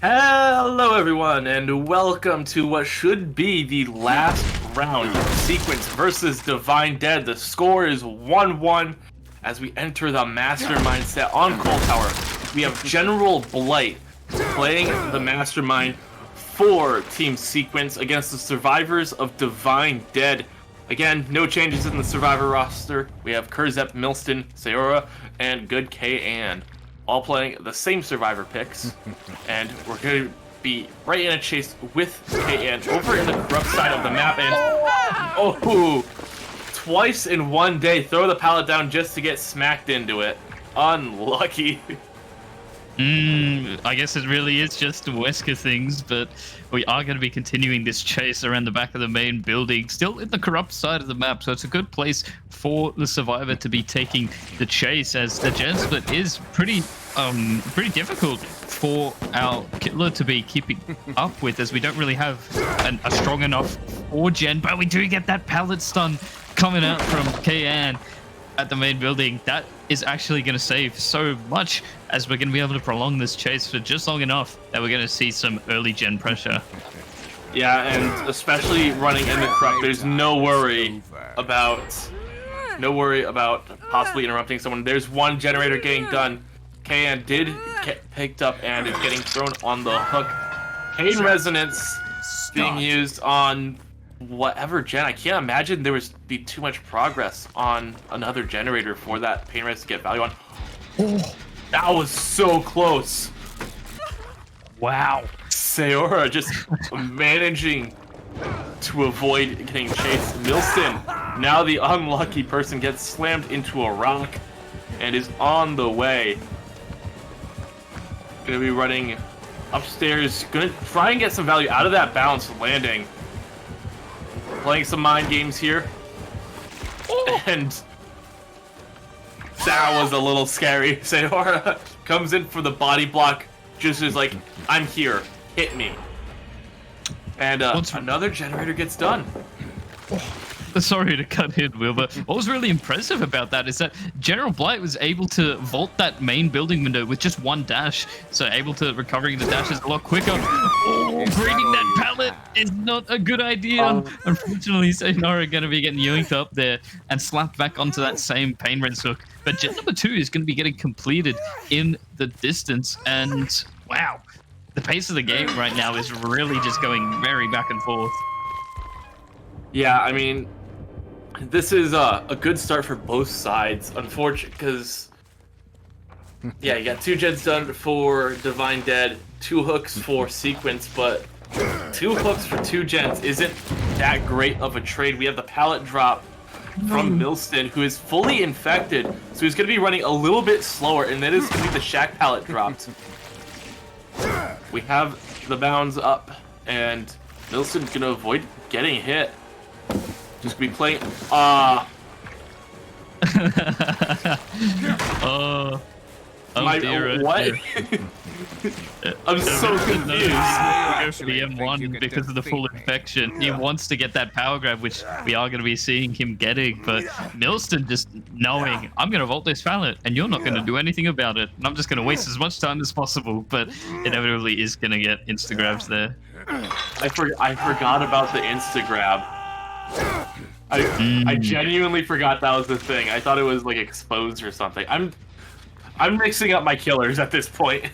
Hello, everyone, and welcome to what should be the last round of Sequence versus Divine Dead. The score is 1-1 as we enter the Mastermind set on Coal Tower. We have General Blight playing the Mastermind for Team Sequence against the survivors of Divine Dead. Again, no changes in the survivor roster. We have Kurzep, Milston, Sayora, and Good K-Ann, all playing the same survivor picks. And we're going to be right in a chase with K-Ann over in the corrupt side of the map. And oh, twice in one day, throw the pallet down just to get smacked into it. Unlucky. I guess it really is just Wesker things, but we are going to be continuing this chase around the back of the main building, still in the corrupt side of the map, so it's a good place for the survivor to be taking the chase, as the gen split is pretty difficult for our killer to be keeping up with, as we don't really have a strong enough 4-gen, but we do get that pallet stun coming out from K-Ann at the main building. That is actually going to save so much, as we're going to be able to prolong this chase for just long enough that we're going to see some early gen pressure. Yeah, and especially running in the corrupt, there's no worry about possibly interrupting someone. There's one generator getting done. K-Ann did get picked up and is getting thrown on the hook. Pain resonance being used on whatever gen. I can't imagine there was be too much progress on another generator for that pain res to get value on. Oh, that was so close. Wow. Sayora just managing to avoid getting chased. Milston, now the unlucky person, gets slammed into a rock and is on the way. Gonna be running upstairs, gonna try and get some value out of that bounce landing. Playing some mind games here. And that was a little scary. Sayora comes in for the body block, just is like, I'm here, hit me. And another generator gets done. Sorry to cut in, Will, but what was really impressive about that is that General Blight was able to vault that main building window with just one dash, so able to recovering the dashes a lot quicker. Oh, breeding that pallet is not a good idea. Unfortunately, Sayonara are going to be getting yoinked up there and slapped back onto that same pain res hook. But gen number 2 is going to be getting completed in the distance, and wow, the pace of the game right now is really just going very back and forth. Yeah, I mean, this is a good start for both sides. Unfortunate, because yeah, you got 2 gens done for Divine Dead, 2 hooks for Sequence, but 2 hooks for 2 gens isn't that great of a trade. We have the pallet drop from Milston, who is fully infected, so he's going to be running a little bit slower, and that is going to be the Shack pallet dropped. We have the bounds up, and Milston's going to avoid getting hit. Just be playing. Oh dear. What? Dear. I'm so confused. Go for the M1 because of the full infection. He wants to get that power grab, which we are going to be seeing him getting. But Milston just knowing, I'm going to vault this pallet, and you're not going to do anything about it. And I'm just going to waste as much time as possible. But inevitably is going to get insta grabs there. I forgot about the insta grab. I genuinely forgot that was the thing. I thought it was like exposed or something. I'm mixing up my killers at this point.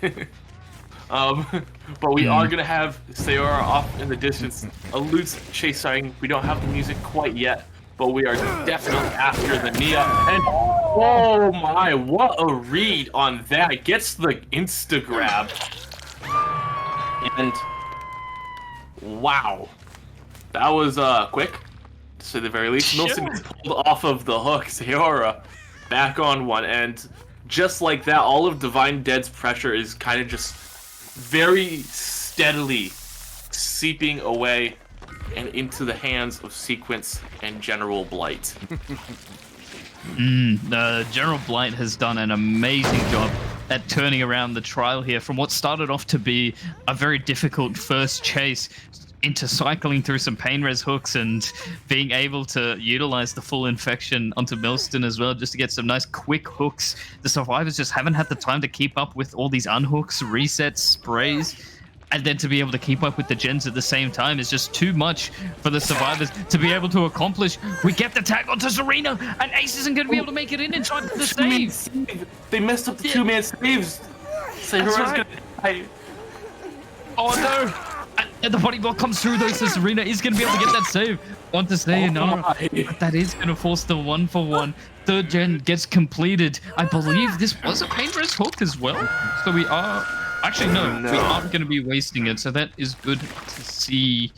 But we are gonna have Sayora off in the distance. A loose chase starting. We don't have the music quite yet, but we are definitely after the Nia. And oh my, what a read on that! Gets the insta grab. And wow, that was quick, to say the very least. Milston gets pulled off of the hook. Sayora back on one, and just like that, all of Divine Dead's pressure is kind of just very steadily seeping away and into the hands of Sequence and General Blight. General Blight has done an amazing job at turning around the trial here from what started off to be a very difficult first chase into cycling through some pain res hooks and being able to utilize the full infection onto Milston as well, just to get some nice quick hooks. The survivors just haven't had the time to keep up with all these unhooks, resets, sprays. and then to be able to keep up with the gens at the same time is just too much for the survivors to be able to accomplish. We get the tag onto Zarina, and Ace isn't going to be able to make it in time for the save. They messed up the two-man saves. Sayura's right. gonna die. Oh no! And the body block comes through though, so Zarina is going to be able to get that save onto Sayonara. But that is going to force the 1-for-1. Third gen gets completed. I believe this was a painter's hook as well. So we are... Actually, no, we aren't going to be wasting it, so that is good to see.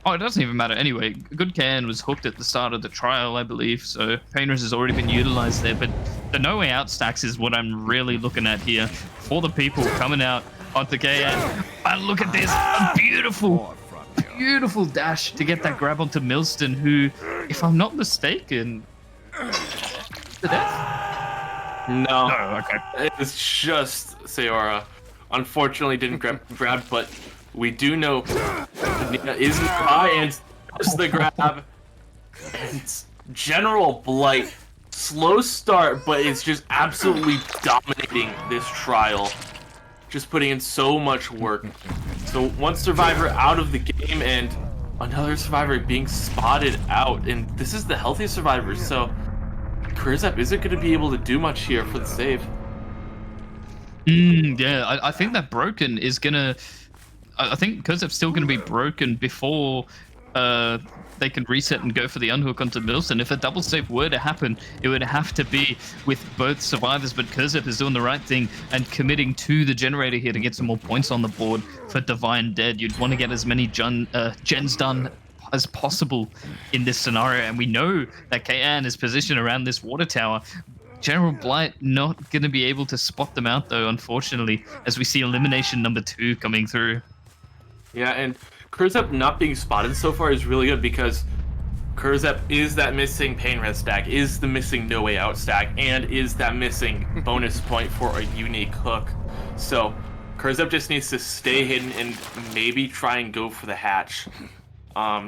Oh, it doesn't even matter. Anyway, Good Can was hooked at the start of the trial, I believe, so Painter's has already been utilized there, but the No Way Out stacks is what I'm really looking at here for the people coming out onto KN. And look at this, a beautiful dash to get that grab onto Milston, who, if I'm not mistaken, to death? No, okay. It's just Sayora. Unfortunately, didn't grab, but we do know Nina is nearby and just the grab. And General Blight, slow start, but it's just absolutely dominating this trial. Just putting in so much work. So one survivor out of the game and another survivor being spotted out, and this is the healthiest survivor, so Kurzep isn't going to be able to do much here for the save. Yeah, I think that broken is gonna. I think Kurzep's still gonna be broken before they can reset and go for the unhook onto Milson. If a double save were to happen, it would have to be with both survivors. But Kurzep is doing the right thing and committing to the generator here to get some more points on the board for Divine Dead. You'd want to get as many gens done as possible in this scenario, and we know that KN is positioned around this water tower. General Blight not going to be able to spot them out, though, unfortunately, as we see elimination number 2 coming through. Yeah, and Kurzep not being spotted so far is really good because Kurzep is that missing pain res stack, is the missing No Way Out stack, and is that missing bonus point for a unique hook. So Kurzep just needs to stay hidden and maybe try and go for the hatch.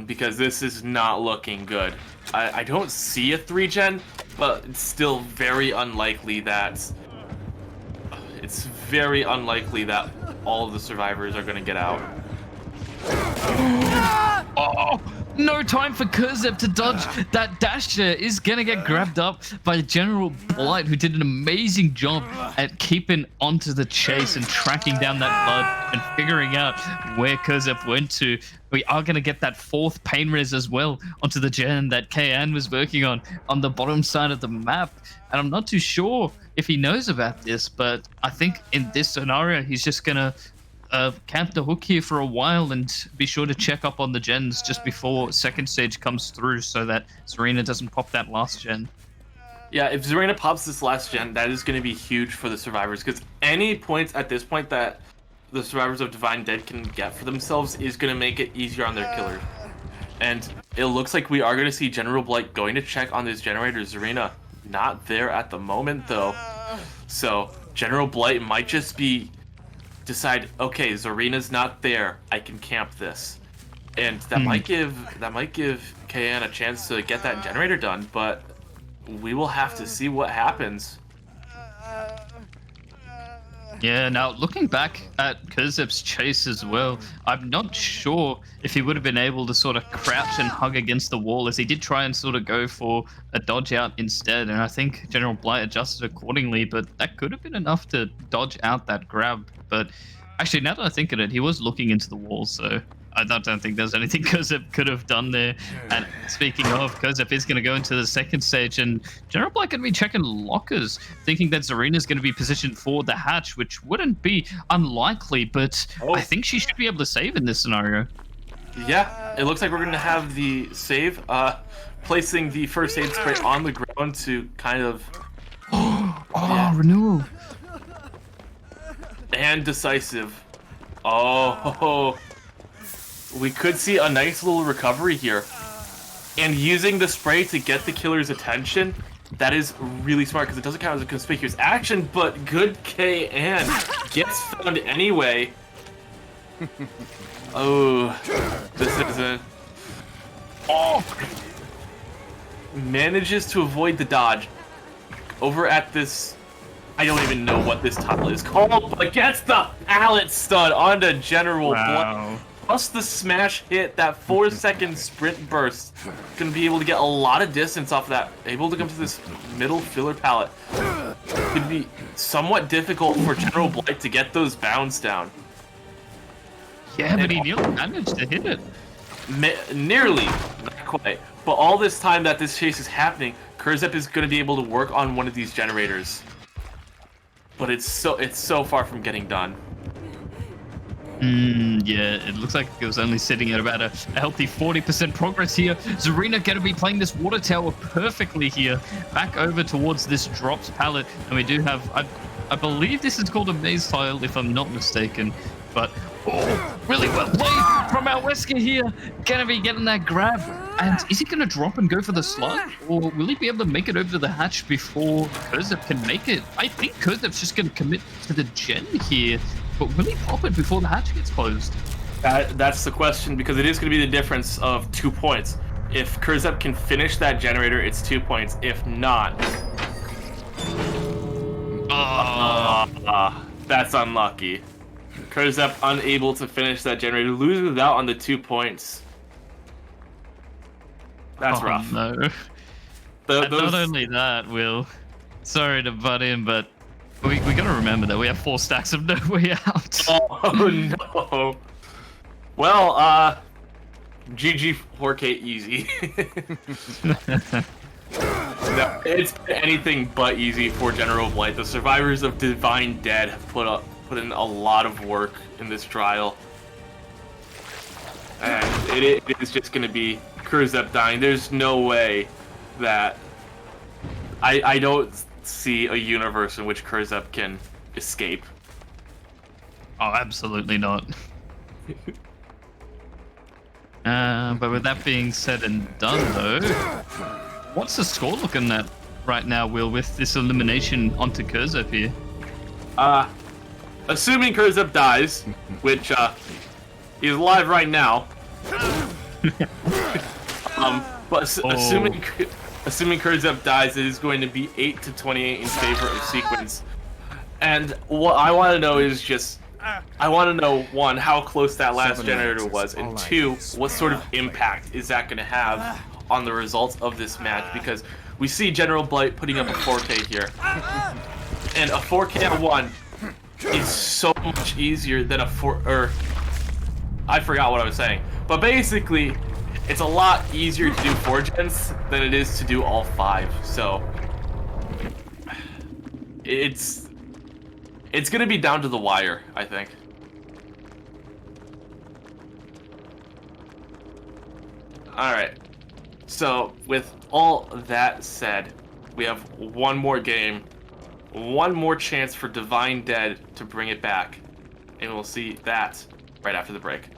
Because this is not looking good. I don't see a 3-gen, but it's still very unlikely that all of the survivors are going to get out. Oh, no time for Kurzep to dodge. That dash there is going to get grabbed up by General Blight, who did an amazing job at keeping onto the chase and tracking down that blood and figuring out where Kurzep went to. We are going to get that 4th pain res as well onto the gen that Kayan was working on the bottom side of the map. And I'm not too sure if he knows about this, but I think in this scenario, he's just going to camp the hook here for a while and be sure to check up on the gens just before second stage comes through so that Zarina doesn't pop that last gen. Yeah, if Zarina pops this last gen, that is going to be huge for the survivors, because any points at this point that the survivors of Divine Dead can get for themselves is going to make it easier on their killers. And it looks like we are going to see General Blight going to check on this generator. Zarina not there at the moment, though. So General Blight might just be decide, okay, Zarina's not there, I can camp this, and that might give KN a chance to get that generator done, but we will have to see what happens. Yeah, now looking back at Kurzep's chase as well, I'm not sure if he would have been able to sort of crouch and hug against the wall, as he did try and sort of go for a dodge out instead, and I think General Blight adjusted accordingly, but that could have been enough to dodge out that grab. But actually, now that I think of it, he was looking into the wall, so I don't think there's anything Kurzep could have done there. And speaking of, Kurzep is going to go into the second stage, and General Blight going to be checking lockers, thinking that Zarina's going to be positioned for the hatch, which wouldn't be unlikely, but I think she should be able to save in this scenario. Yeah, it looks like we're going to have the save, placing the first aid spray on the ground to kind of... Renewal. And decisive. Oh, we could see a nice little recovery here. And using the spray to get the killer's attention, that is really smart because it doesn't count as a conspicuous action, but good KN gets found anyway. Oh, this isn't... Oh! Manages to avoid the dodge. Over at this I don't even know what this tile is called, but gets the pallet stud onto General Blight. Plus the smash hit, that 4-second sprint burst. Gonna be able to get a lot of distance off of that. Able to come to this middle filler pallet. Could be somewhat difficult for General Blight to get those bounds down. Yeah, but he nearly managed to hit it. Nearly, not quite. But all this time that this chase is happening, Kurzep is going to be able to work on one of these generators. But it's so far from getting done. Yeah, it looks like it was only sitting at about a healthy 40% progress here. Zarina going to be playing this water tower perfectly here. Back over towards this drops pallet. And we do have, I believe this is called a maze tile, if I'm not mistaken. But, oh, really well played from our Wesker here. Going to be getting that grab. And is he going to drop and go for the slug? Or will he be able to make it over to the hatch before Kurzep can make it? I think Kurzep's just going to commit to the gen here. But will he pop it before the hatch gets closed? That's the question, because it is going to be the difference of 2 points. If Kurzep can finish that generator, it's 2 points. If not... that's unlucky. Kurzep unable to finish that generator, loses out on the 2 points. That's rough. No. Not only that, Will. Sorry to butt in, but we got to remember that we have 4 stacks of no way out. Oh no. Well, GG 4K easy. No, it's anything but easy for General Blight. The survivors of Divine Dead have put in a lot of work in this trial. And it is just going to be Kurzep dying. There's no way that... I don't see a universe in which Kurzep can escape. Oh, absolutely not. But with that being said and done, though, what's the score looking at right now, Will, with this elimination onto Kurzep here? Assuming Kurzep dies, which he's alive right now. But assuming Kurzep dies, it is going to be 8-28 in favor of Sequence. And what I want to know is just, I want to know, 1, how close that last generator was, and 2, what sort of impact is that going to have on the results of this match, because we see General Blight putting up a 4K here. And a 4K at 1 is so much easier than a 4, or I forgot what I was saying. But basically, it's a lot easier to do 4 gens than it is to do all 5. So it's gonna be down to the wire, I think. Alright. So with all that said, we have one more game, one more chance for Divine Dead to bring it back. And we'll see that right after the break.